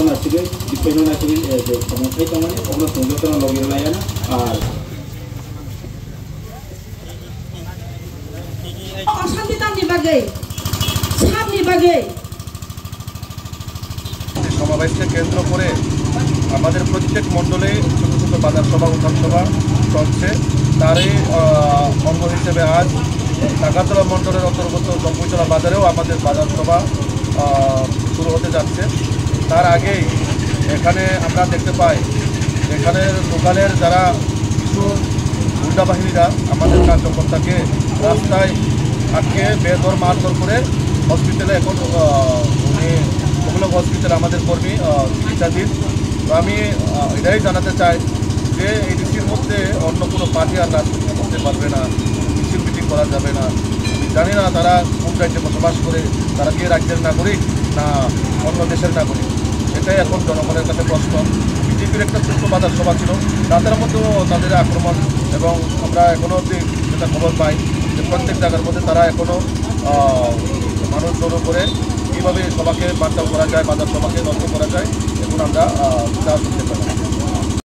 nasigay dipeno nasigay samosai tamani ogno sonjotana logir layana আর অশান্তি তামনি বাগে সামনি বাগে সমাবেশকে কেন্দ্র করে আমাদের প্রত্যেক মণ্ডলে ছোটো ছোটো বাজার সভা উঠান সভা চলছে। তারই অঙ্গ হিসেবে আজ নাগারতলা মণ্ডলের অন্তর্গত জম্পুইতলা বাজারেও আমাদের বাজার সভা শুরু হতে যাচ্ছে। তার আগেই এখানে আমরা দেখতে পাই এখানে লোকালের যারা কিছু গুন্ডা বাহিনীরা আমাদের কার্যকর্তাকে রাস্তায় আটকে বেদর মারধর করে হসপিটালে এখন উনি ওগুলো হসপিটালে আমাদের কর্মী চিকিৎসাধীন। তো আমি এটাই জানাতে চাই যে এই ডিসির মধ্যে অন্য কোনো পার্টি আর রাজনীতি করতে পারবে না, মিছিল মিটিং করা যাবে না। আমি জানি না তারা কোন রাজ্যে বসবাস করে, তারা কি রাজ্যের নাগরিক না অন্য দেশের নাগরিক, এটাই এখন জনগণের কাছে প্রশ্ন। বিজেপির একটা ছোট্ট বাজার সভা ছিল, তাদের মধ্যেও তাদের আক্রমণ এবং আমরা এখনও অবধি যেটা খবর পাই যে প্রত্যেক জায়গার মধ্যে তারা এখনও মানুষ জড়ো করে কীভাবে সবাকে বার্তা করা যায়, বাজার সভাকে নষ্ট করা যায়, এখন আমরা তা শুনতে পাই।